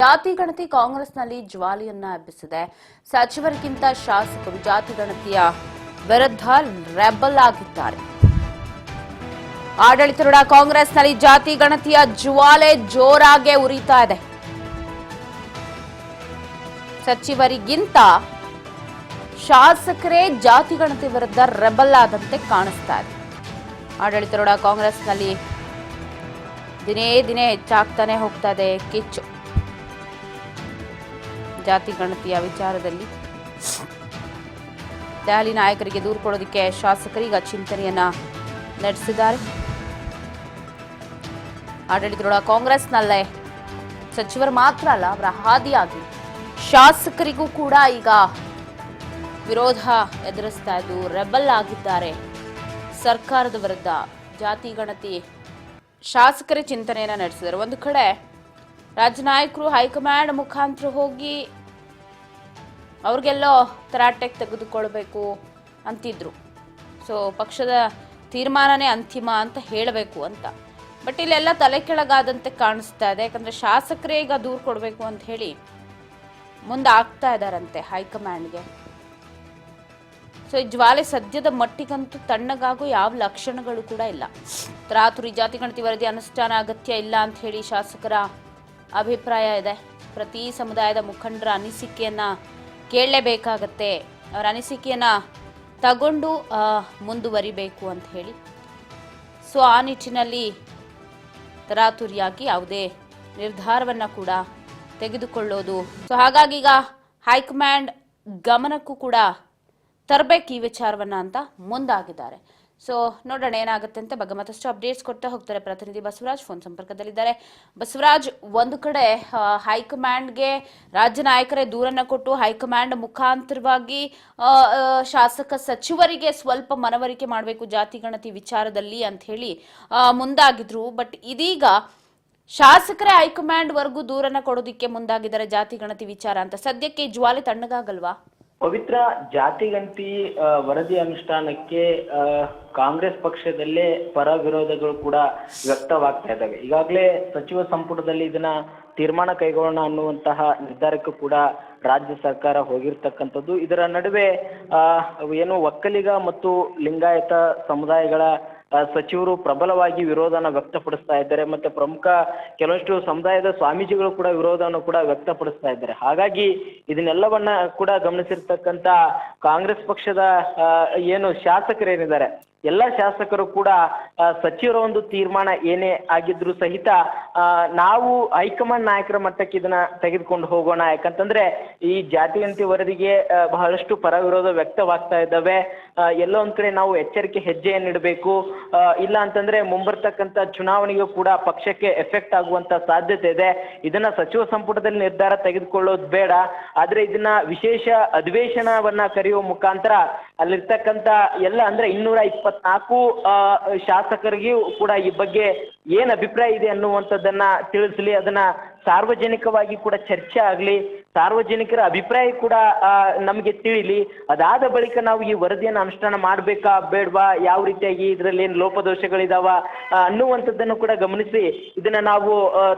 ಜಾತಿ ಗಣತಿ ಕಾಂಗ್ರೆಸ್ನಲ್ಲಿ ಜ್ವಾಲೆಯನ್ನ ಎಬ್ಬಿಸಿದೆ. ಸಚಿವರಿಗಿಂತ ಶಾಸಕರು ಜಾತಿ ಗಣತಿಯ ವಿರುದ್ಧ ರೆಬಲ್ ಆಗಿದ್ದಾರೆ. ಆಡಳಿತಾರೂಢ ಕಾಂಗ್ರೆಸ್ನಲ್ಲಿ ಜಾತಿ ಗಣತಿಯ ಜ್ವಾಲೆ ಜೋರಾಗಿ ಉರಿತಾ ಇದೆ. ಸಚಿವರಿಗಿಂತ ಶಾಸಕರೇ ಜಾತಿ ಗಣತಿ ವಿರುದ್ಧ ರೆಬಲ್ ಆದಂತೆ ಕಾಣಿಸ್ತಾ ಇದೆ. ಆಡಳಿತಾರೂಢ ಕಾಂಗ್ರೆಸ್ನಲ್ಲಿ ದಿನೇ ದಿನೇ ಹೆಚ್ಚಾಗ್ತಾನೆ ಹೋಗ್ತಾ ಇದೆ ಕಿಚ್ಚು. ಜಾತಿ ಗಣತಿಯ ವಿಚಾರದಲ್ಲಿ ದೆಹಲಿ ನಾಯಕರಿಗೆ ದೂರು ಕೊಡೋದಕ್ಕೆ ಶಾಸಕರೀಗ ಚಿಂತನೆಯನ್ನ ನಡೆಸಿದ್ದಾರೆ. ಆಡಳಿತಾರೂಢ ಕಾಂಗ್ರೆಸ್ನಲ್ಲೇ ಸಚಿವರು ಮಾತ್ರ ಅಲ್ಲ, ಅವರ ಹಾದಿಯಾಗಿ ಶಾಸಕರಿಗೂ ಕೂಡ ಈಗ ವಿರೋಧ ಎದುರಿಸ್ತಾ ಇದ್ದು ರೆಬಲ್ ಆಗಿದ್ದಾರೆ. ಸರ್ಕಾರದ ವಿರುದ್ಧ ಜಾತಿ ಗಣತಿ ಶಾಸಕರೇ ಚಿಂತನೆಯನ್ನ ನಡೆಸಿದರು. ಒಂದು ಕಡೆ ರಾಜ್ಯ ನಾಯಕರು ಹೈಕಮಾಂಡ್ ಮುಖಾಂತರ ಹೋಗಿ ಅವ್ರಿಗೆಲ್ಲೋ ತರಾಟೆಗೆ ತೆಗೆದುಕೊಳ್ಬೇಕು ಅಂತಿದ್ರು. ಸೊ ಪಕ್ಷದ ತೀರ್ಮಾನನೇ ಅಂತಿಮ ಅಂತ ಹೇಳಬೇಕು ಅಂತ. ಬಟ್ ಇಲ್ಲೆಲ್ಲ ತಲೆ ಕೆಳಗಾದಂತೆ ಕಾಣಿಸ್ತಾ ಇದೆ. ಯಾಕಂದ್ರೆ ಶಾಸಕರೇ ಈಗ ದೂರು ಕೊಡಬೇಕು ಅಂತ ಹೇಳಿ ಮುಂದೆ ಆಗ್ತಾ ಇದ್ದಾರಂತೆ ಹೈಕಮಾಂಡ್ಗೆ. ಸೊ ಈ ಜ್ವಾಲೆ ಸದ್ಯದ ಮಟ್ಟಿಗಂತೂ ತಣ್ಣಗಾಗೋ ಯಾವ ಲಕ್ಷಣಗಳು ಕೂಡ ಇಲ್ಲ. ತರಾತುರಿ ಜಾತಿ ಗಣತಿ ವರದಿ ಅನುಷ್ಠಾನ ಅಗತ್ಯ ಇಲ್ಲ ಅಂತ ಹೇಳಿ ಶಾಸಕರ ಅಭಿಪ್ರಾಯ ಇದೆ. ಪ್ರತಿ ಸಮುದಾಯದ ಮುಖಂಡರ ಅನಿಸಿಕೆಯನ್ನ ಕೇಳಲೇಬೇಕಾಗತ್ತೆ, ಅವರ ಅನಿಸಿಕೆಯನ್ನ ತಗೊಂಡು ಮುಂದುವರಿಬೇಕು ಅಂತ ಹೇಳಿ. ಸೊ ಆ ನಿಟ್ಟಿನಲ್ಲಿ ತರಾತುರಿಯಾಗಿ ಯಾವುದೇ ನಿರ್ಧಾರವನ್ನ ಕೂಡ ತೆಗೆದುಕೊಳ್ಳೋದು. ಸೊ ಹಾಗಾಗಿ ಈಗ ಹೈಕಮಾಂಡ್ ಗಮನಕ್ಕೂ ಕೂಡ ತರಬೇಕು ಈ ವಿಚಾರವನ್ನ ಅಂತ ಮುಂದಾಗಿದ್ದಾರೆ. ಸೊ ನೋಡೋಣ ಏನಾಗುತ್ತೆ ಅಂತ. ಬಗ್ಗೆ ಮತ್ತಷ್ಟು ಅಪ್ಡೇಟ್ಸ್ ಕೊಡ್ತಾ ಹೋಗ್ತಾರೆ ಪ್ರತಿನಿಧಿ ಬಸವರಾಜ್ ಫೋನ್ ಸಂಪರ್ಕದಲ್ಲಿದ್ದಾರೆ. ಬಸವರಾಜ್, ಒಂದು ಕಡೆ ಹೈಕಮಾಂಡ್ಗೆ ರಾಜ್ಯ ನಾಯಕರೇ ದೂರನ್ನ ಕೊಟ್ಟು ಹೈಕಮಾಂಡ್ ಮುಖಾಂತರವಾಗಿ ಶಾಸಕ ಸಚಿವರಿಗೆ ಸ್ವಲ್ಪ ಮನವರಿಕೆ ಮಾಡಬೇಕು ಜಾತಿ ಗಣತಿ ವಿಚಾರದಲ್ಲಿ ಅಂತ ಹೇಳಿ ಮುಂದಾಗಿದ್ರು. ಬಟ್ ಇದೀಗ ಶಾಸಕರೇ ಹೈಕಮಾಂಡ್ ವರ್ಗೂ ದೂರನ್ನ ಕೊಡೋದಿಕ್ಕೆ ಮುಂದಾಗಿದ್ದಾರೆ ಜಾತಿ ಗಣತಿ ವಿಚಾರ ಅಂತ. ಸದ್ಯಕ್ಕೆ ಈ ಜ್ವಾಲೆ ತಣ್ಣಗಾಗಲ್ವಾ? ಪವಿತ್ರ, ಜಾತಿ ಗಣತಿ ವರದಿ ಅನುಷ್ಠಾನಕ್ಕೆ ಕಾಂಗ್ರೆಸ್ ಪಕ್ಷದಲ್ಲೇ ಪರ ವಿರೋಧಗಳು ಕೂಡ ವ್ಯಕ್ತವಾಗ್ತಾ ಇದ್ದಾವೆ. ಈಗಾಗಲೇ ಸಚಿವ ಸಂಪುಟದಲ್ಲಿ ಇದನ್ನ ತೀರ್ಮಾನ ಕೈಗೊಳ್ಳೋಣ ಅನ್ನುವಂತಹ ನಿರ್ಧಾರಕ್ಕೂ ಕೂಡ ರಾಜ್ಯ ಸರ್ಕಾರ ಹೋಗಿರ್ತಕ್ಕಂಥದ್ದು. ಇದರ ನಡುವೆ ಏನು ಒಕ್ಕಲಿಗ ಮತ್ತು ಲಿಂಗಾಯತ ಸಮುದಾಯಗಳ ಸಚಿವರು ಪ್ರಬಲವಾಗಿ ವಿರೋಧನ ವ್ಯಕ್ತಪಡಿಸ್ತಾ ಇದ್ದಾರೆ. ಮತ್ತೆ ಪ್ರಮುಖ ಕೆಲವಷ್ಟು ಸಮುದಾಯದ ಸ್ವಾಮೀಜಿಗಳು ಕೂಡ ವಿರೋಧವನ್ನು ಕೂಡ ವ್ಯಕ್ತಪಡಿಸ್ತಾ ಇದ್ದಾರೆ. ಹಾಗಾಗಿ ಇದನ್ನೆಲ್ಲವನ್ನ ಕೂಡ ಗಮನಿಸಿರ್ತಕ್ಕಂಥ ಕಾಂಗ್ರೆಸ್ ಪಕ್ಷದ ಏನು ಶಾಸಕರೇನಿದ್ದಾರೆ ಎಲ್ಲ ಶಾಸಕರು ಕೂಡ ಸಚಿವರ ಒಂದು ತೀರ್ಮಾನ ಏನೇ ಆಗಿದ್ರು ಸಹಿತ ನಾವು ಹೈಕಮಾಂಡ್ ನಾಯಕರ ಮಟ್ಟಕ್ಕೆ ಇದನ್ನ ತೆಗೆದುಕೊಂಡು ಹೋಗೋಣ. ಯಾಕಂತಂದ್ರೆ ಈ ಜಾತಿ ಗಣತಿ ವರದಿಗೆ ಬಹಳಷ್ಟು ಪರ ವಿರೋಧ ವ್ಯಕ್ತವಾಗ್ತಾ ಇದ್ದಾವೆ. ಎಲ್ಲೋ ಒಂದ್ ಕಡೆ ನಾವು ಎಚ್ಚರಿಕೆ ಹೆಜ್ಜೆಯನ್ನಿಡಬೇಕು. ಇಲ್ಲ ಅಂತಂದ್ರೆ ಮುಂಬರ್ತಕ್ಕಂಥ ಚುನಾವಣೆಗೂ ಕೂಡ ಪಕ್ಷಕ್ಕೆ ಎಫೆಕ್ಟ್ ಆಗುವಂತ ಸಾಧ್ಯತೆ ಇದೆ. ಇದನ್ನ ಸಚಿವ ಸಂಪುಟದಲ್ಲಿ ನಿರ್ಧಾರ ತೆಗೆದುಕೊಳ್ಳೋದು ಬೇಡ, ಆದ್ರೆ ಇದನ್ನ ವಿಶೇಷ ಅಧಿವೇಶನವನ್ನ ಕರೆಯುವ ಮುಖಾಂತರ ಅಲ್ಲಿರ್ತಕ್ಕಂಥ ಎಲ್ಲ ಅಂದ್ರೆ 224 ಶಾಸಕರಿಗೂ ಕೂಡ ಈ ಬಗ್ಗೆ ಏನ್ ಅಭಿಪ್ರಾಯ ಇದೆ ಅನ್ನುವಂಥದ್ದನ್ನ ತಿಳಿಸ್ಲಿ, ಅದನ್ನ ಸಾರ್ವಜನಿಕವಾಗಿ ಕೂಡ ಚರ್ಚೆ ಆಗ್ಲಿ, ಸಾರ್ವಜನಿಕರ ಅಭಿಪ್ರಾಯ ಕೂಡ ನಮಗೆ ತಿಳಿಲಿ. ಅದಾದ ಬಳಿಕ ನಾವು ಈ ವರದಿಯನ್ನು ಅನುಷ್ಠಾನ ಮಾಡ್ಬೇಕಾ ಬೇಡ್ವಾ, ಯಾವ ರೀತಿಯಾಗಿ ಇದರಲ್ಲಿ ಏನು ಲೋಪದೋಷಗಳಿದಾವ ಅನ್ನುವಂಥದ್ದನ್ನು ಕೂಡ ಗಮನಿಸಿ ಇದನ್ನ ನಾವು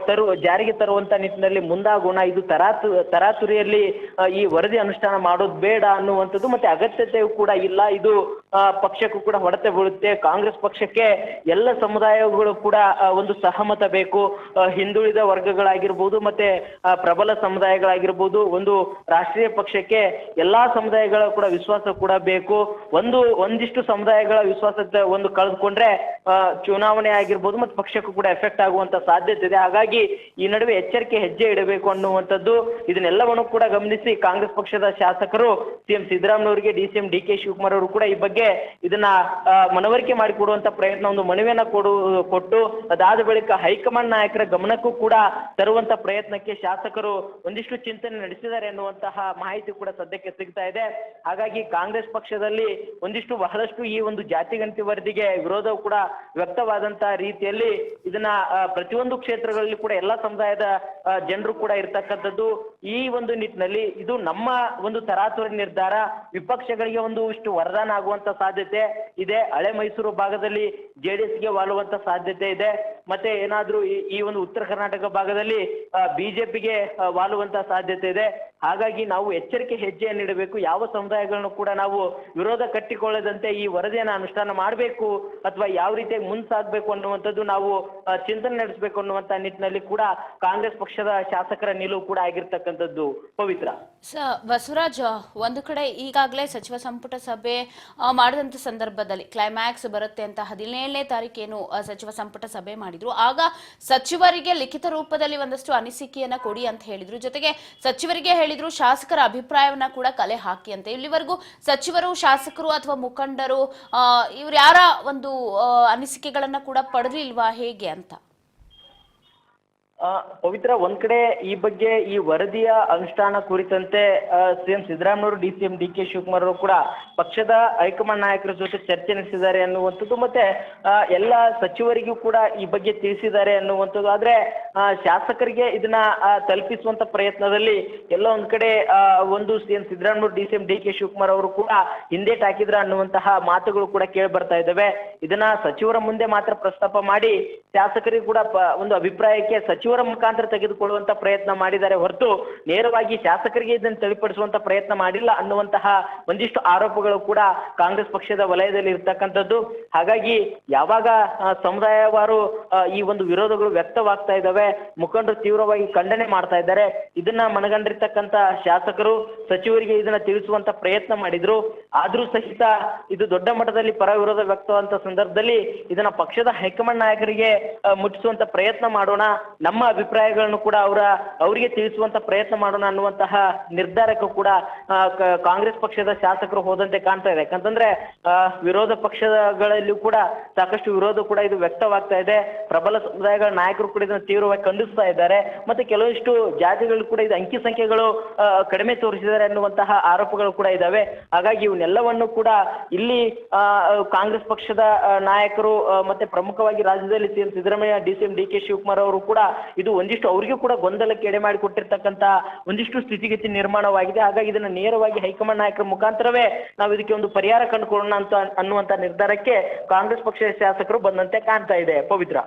ಜಾರಿಗೆ ತರುವಂತ ನಿಟ್ಟಿನಲ್ಲಿ ಮುಂದಾಗೋಣ. ಇದು ತರಾತುರಿಯಲ್ಲಿ ಈ ವರದಿ ಅನುಷ್ಠಾನ ಮಾಡೋದು ಬೇಡ ಅನ್ನುವಂಥದ್ದು, ಮತ್ತೆ ಅಗತ್ಯತೆಯೂ ಕೂಡ ಇಲ್ಲ. ಇದು ಪಕ್ಷಕ್ಕೂ ಕೂಡ ಹೊಡೆತ ಬೀಳುತ್ತೆ. ಕಾಂಗ್ರೆಸ್ ಪಕ್ಷಕ್ಕೆ ಎಲ್ಲ ಸಮುದಾಯಗಳು ಕೂಡ ಒಂದು ಸಹಮತ ಬೇಕು. ಹಿಂದುಳಿದ ವರ್ಗಗಳಾಗಿರ್ಬೋದು, ಮತ್ತೆ ಪ್ರಬಲ ಸಮುದಾಯಗಳಾಗಿರ್ಬೋದು, ಒಂದು ರಾಷ್ಟ್ರೀಯ ಪಕ್ಷಕ್ಕೆ ಎಲ್ಲಾ ಸಮುದಾಯಗಳ ಕೂಡ ವಿಶ್ವಾಸ ಕೂಡ ಬೇಕು. ಒಂದಿಷ್ಟು ಸಮುದಾಯಗಳ ವಿಶ್ವಾಸದ ಒಂದು ಕಳೆದುಕೊಂಡ್ರೆ ಚುನಾವಣೆ ಆಗಿರ್ಬೋದು ಮತ್ತು ಪಕ್ಷಕ್ಕೂ ಕೂಡ ಎಫೆಕ್ಟ್ ಆಗುವಂತ ಸಾಧ್ಯತೆ ಇದೆ. ಹಾಗಾಗಿ ಈ ನಡುವೆ ಎಚ್ಚರಿಕೆ ಹೆಜ್ಜೆ ಇಡಬೇಕು ಅನ್ನುವಂಥದ್ದು. ಇದನ್ನೆಲ್ಲವನ್ನು ಕೂಡ ಗಮನಿಸಿ ಕಾಂಗ್ರೆಸ್ ಪಕ್ಷದ ಶಾಸಕರು ಸಿಎಂ ಸಿದ್ದರಾಮಯ್ಯವರಿಗೆ DCM DK ಶಿವಕುಮಾರ್ ಅವರು ಕೂಡ ಈ ಬಗ್ಗೆ ಇದನ್ನ ಮನವರಿಕೆ ಮಾಡಿಕೊಡುವಂತ ಪ್ರಯತ್ನ, ಒಂದು ಮನವಿಯನ್ನ ಕೊಟ್ಟು ಅದಾದ ಬಳಿಕ ಹೈಕಮಾಂಡ್ ನಾಯಕರ ಗಮನಕ್ಕೂ ಕೂಡ ತರುವಂತ ಪ್ರಯತ್ನಕ್ಕೆ ಶಾಸಕರು ಒಂದಿಷ್ಟು ಚಿಂತನೆ ನಡೆಸಿದ್ದಾರೆ ಎನ್ನುವಂತಹ ಮಾಹಿತಿ ಕೂಡ ಸದ್ಯಕ್ಕೆ ಸಿಗ್ತಾ ಇದೆ. ಹಾಗಾಗಿ ಕಾಂಗ್ರೆಸ್ ಪಕ್ಷದಲ್ಲಿ ಬಹಳಷ್ಟು ಈ ಒಂದು ಜಾತಿ ಗಣತಿ ವರದಿಗೆ ವಿರೋಧವು ಕೂಡ ವ್ಯಕ್ತವಾದಂತಹ ರೀತಿಯಲ್ಲಿ ಇದನ್ನ ಪ್ರತಿಯೊಂದು ಕ್ಷೇತ್ರಗಳಲ್ಲಿ ಕೂಡ ಎಲ್ಲಾ ಸಮುದಾಯದ ಜನರು ಕೂಡ ಇರ್ತಕ್ಕಂಥದ್ದು. ಈ ಒಂದು ನಿಟ್ಟಿನಲ್ಲಿ ಇದು ನಮ್ಮ ಒಂದು ತರಾತುರಿ ನಿರ್ಧಾರ ವಿಪಕ್ಷಗಳಿಗೆ ಇಷ್ಟು ವರದಾನ ಆಗುವಂತ ಸಾಧ್ಯತೆ ಇದೆ. ಹಳೆ ಮೈಸೂರು ಭಾಗದಲ್ಲಿ JDS ಗೆ ವಾಲುವಂತ ಸಾಧ್ಯತೆ ಇದೆ. ಮತ್ತೆ ಏನಾದ್ರೂ ಈ ಒಂದು ಉತ್ತರ ಕರ್ನಾಟಕ ಭಾಗದಲ್ಲಿ ಬಿಜೆಪಿಗೆ ವಾಲುವಂತ ಸಾಧ್ಯತೆ ಇದೆ. ಹಾಗಾಗಿ ನಾವು ಎಚ್ಚರಿಕೆ ಹೆಜ್ಜೆಯನ್ನು ಇಡಬೇಕು. ಯಾವ ಸಮುದಾಯಗಳನ್ನು ಕೂಡ ನಾವು ವಿರೋಧ ಕಟ್ಟಿಕೊಳ್ಳದಂತೆ ಈ ವರದಿಯನ್ನು ಅನುಷ್ಠಾನ ಮಾಡಬೇಕು ಅಥವಾ ಯಾವ ರೀತಿಯಾಗಿ ಮುಂಸಾಗಬೇಕು ಅನ್ನುವಂಥದ್ದು ನಾವು ಚಿಂತನೆ ನಡೆಸಬೇಕು ಅನ್ನುವಂತ ನಿಟ್ಟಿನಲ್ಲಿ ಕೂಡ ಕಾಂಗ್ರೆಸ್ ಪಕ್ಷದ ಶಾಸಕರ ನಿಲುವು ಕೂಡ ಆಗಿರ್ತಕ್ಕಂಥದ್ದು. ಪವಿತ್ರ. ಬಸವರಾಜ್, ಒಂದು ಕಡೆ ಈಗಾಗಲೇ ಸಚಿವ ಸಂಪುಟ ಸಭೆ ಮಾಡಿದಂಥ ಸಂದರ್ಭದಲ್ಲಿ ಕ್ಲೈಮ್ಯಾಕ್ಸ್ ಬರುತ್ತೆ ಅಂತ 17ನೇ ತಾರೀಕೇನು ಸಚಿವ ಸಂಪುಟ ಸಭೆ ಮಾಡಿದ್ರು. ಆಗ ಸಚಿವರಿಗೆ ಲಿಖಿತ ರೂಪದಲ್ಲಿ ಒಂದಷ್ಟು ಅನಿಸಿಕೆಯನ್ನ ಕೊಡಿ ಅಂತ ಹೇಳಿದ್ರು. ಜೊತೆಗೆ ಸಚಿವರಿಗೆ ಹೇಳಿದ್ರು ಶಾಸಕರ ಅಭಿಪ್ರಾಯವನ್ನ ಕೂಡ ಕಲೆ ಹಾಕಿ ಅಂತ. ಇಲ್ಲಿವರೆಗೂ ಸಚಿವರು, ಶಾಸಕರು ಅಥವಾ ಮುಖಂಡರು ಇವ್ರು ಯಾರ ಒಂದು ಅನಿಸಿಕೆಗಳನ್ನ ಕೂಡ ಪಡೆದಿಲ್ವಾ ಹೇಗೆ ಅಂತ? ಪವಿತ್ರ, ಒಂದ್ ಕಡೆ ಈ ಬಗ್ಗೆ ಈ ವರದಿಯ ಅನುಷ್ಠಾನ ಕುರಿತಂತೆ ಸಿಎಂ ಸಿದ್ದರಾಮಯ್ಯ, ಡಿಸಿಎಂ ಡಿ.ಕೆ. ಶಿವಕುಮಾರ್ ಅವರು ಕೂಡ ಪಕ್ಷದ ಹೈಕಮಾಂಡ್ ನಾಯಕರ ಜೊತೆ ಚರ್ಚೆ ನಡೆಸಿದ್ದಾರೆ ಅನ್ನುವಂಥದ್ದು, ಮತ್ತೆ ಎಲ್ಲ ಸಚಿವರಿಗೂ ಕೂಡ ಈ ಬಗ್ಗೆ ತಿಳಿಸಿದ್ದಾರೆ ಅನ್ನುವಂಥದ್ದು. ಆದ್ರೆ ಶಾಸಕರಿಗೆ ಇದನ್ನ ತಲುಪಿಸುವಂತ ಪ್ರಯತ್ನದಲ್ಲಿ ಎಲ್ಲ ಒಂದ್ ಕಡೆ ಒಂದು ಸಿಎಂ ಸಿದ್ದರಾಮಯ್ಯ, ಡಿಸಿಎಂ ಡಿ.ಕೆ. ಶಿವಕುಮಾರ್ ಅವರು ಕೂಡ ಹಿಂದೇಟ್ ಹಾಕಿದ್ರ ಅನ್ನುವಂತಹ ಮಾತುಗಳು ಕೂಡ ಕೇಳಿ ಬರ್ತಾ ಇದ್ದಾವೆ. ಇದನ್ನ ಸಚಿವರ ಮುಂದೆ ಮಾತ್ರ ಪ್ರಸ್ತಾಪ ಮಾಡಿ ಶಾಸಕರಿಗೂ ಕೂಡ ಒಂದು ಅಭಿಪ್ರಾಯಕ್ಕೆ ಸಚಿವರ ಮುಖಾಂತರ ತೆಗೆದುಕೊಳ್ಳುವಂತ ಪ್ರಯತ್ನ ಮಾಡಿದ್ದಾರೆ ಹೊರತು ನೇರವಾಗಿ ಶಾಸಕರಿಗೆ ಇದನ್ನು ತಿಳಿಪಡಿಸುವಂತ ಪ್ರಯತ್ನ ಮಾಡಿಲ್ಲ ಅನ್ನುವಂತಹ ಒಂದಿಷ್ಟು ಆರೋಪಗಳು ಕೂಡ ಕಾಂಗ್ರೆಸ್ ಪಕ್ಷದ ವಲಯದಲ್ಲಿ ಇರ್ತಕ್ಕಂಥದ್ದು. ಹಾಗಾಗಿ ಯಾವಾಗ ಸಮುದಾಯವಾರು ಈ ಒಂದು ವಿರೋಧಗಳು ವ್ಯಕ್ತವಾಗ್ತಾ ಇದ್ದಾವೆ, ಮುಖಂಡರು ತೀವ್ರವಾಗಿ ಖಂಡನೆ ಮಾಡ್ತಾ ಇದ್ದಾರೆ. ಇದನ್ನ ಮನಗಂಡಿರ್ತಕ್ಕಂಥ ಶಾಸಕರು ಸಚಿವರಿಗೆ ಇದನ್ನ ತಿಳಿಸುವಂತ ಪ್ರಯತ್ನ ಮಾಡಿದ್ರು. ಆದ್ರೂ ಸಹಿತ ಇದು ದೊಡ್ಡ ಮಟ್ಟದಲ್ಲಿ ಪರ ವಿರೋಧ ವ್ಯಕ್ತವಾದಂತ ಸಂದರ್ಭದಲ್ಲಿ ಇದನ್ನ ಪಕ್ಷದ ಹೈಕಮಾಂಡ್ ನಾಯಕರಿಗೆ ಮುಟ್ಟಿಸುವಂತ ಪ್ರಯತ್ನ ಮಾಡೋಣ, ನಮ್ಮ ಅಭಿಪ್ರಾಯಗಳನ್ನು ಕೂಡ ಅವರಿಗೆ ತಿಳಿಸುವಂತ ಪ್ರಯತ್ನ ಮಾಡೋಣ ಅನ್ನುವಂತಹ ನಿರ್ಧಾರಕ್ಕೂ ಕೂಡ ಕಾಂಗ್ರೆಸ್ ಪಕ್ಷದ ಶಾಸಕರು ಹೋದಂತೆ ಕಾಣ್ತಾ ಇದೆ. ಯಾಕಂತಂದ್ರೆ ವಿರೋಧ ಪಕ್ಷಗಳಲ್ಲೂ ಕೂಡ ಸಾಕಷ್ಟು ವಿರೋಧ ಕೂಡ ಇದು ವ್ಯಕ್ತವಾಗ್ತಾ ಇದೆ. ಪ್ರಬಲ ಸಮುದಾಯಗಳ ನಾಯಕರು ಕೂಡ ಇದನ್ನು ತೀವ್ರವಾಗಿ ಖಂಡಿಸ್ತಾ ಇದ್ದಾರೆ. ಮತ್ತೆ ಕೆಲವಷ್ಟು ಜಾತಿಗಳು ಕೂಡ ಇದು ಅಂಕಿ ಸಂಖ್ಯೆಗಳು ಕಡಿಮೆ ತೋರಿಸಿದ್ದಾರೆ ಅನ್ನುವಂತಹ ಆರೋಪಗಳು ಕೂಡ ಇದಾವೆ. ಹಾಗಾಗಿ ಇವನ್ನೆಲ್ಲವನ್ನು ಕೂಡ ಇಲ್ಲಿ ಕಾಂಗ್ರೆಸ್ ಪಕ್ಷದ ನಾಯಕರು ಮತ್ತೆ ಪ್ರಮುಖವಾಗಿ ರಾಜ್ಯದಲ್ಲಿ ಸಿಎಂ ಸಿದ್ದರಾಮಯ್ಯ, ಡಿಸಿಎಂ ಡಿ.ಕೆ. ಶಿವಕುಮಾರ್ ಅವರು ಕೂಡ ಇದು ಒಂದಿಷ್ಟು ಅವರಿಗೂ ಕೂಡ ಗೊಂದಲಕ್ಕೆ ಎಡೆ ಮಾಡಿಕೊಟ್ಟಿರ್ತಕ್ಕಂಥ ಒಂದಿಷ್ಟು ಸ್ಥಿತಿಗತಿ ನಿರ್ಮಾಣವಾಗಿದೆ. ಹಾಗಾಗಿ ಇದನ್ನ ನೇರವಾಗಿ ಹೈಕಮಾಂಡ್ ನಾಯಕರ ಮುಖಾಂತರವೇ ನಾವು ಇದಕ್ಕೆ ಒಂದು ಪರಿಹಾರ ಕಂಡುಕೊಳ್ಳೋಣ ಅನ್ನುವಂತ ನಿರ್ಧಾರಕ್ಕೆ ಕಾಂಗ್ರೆಸ್ ಪಕ್ಷದ ಶಾಸಕರು ಬಂದಂತೆ ಕಾಣ್ತಾ ಇದೆ. ಪವಿತ್ರ.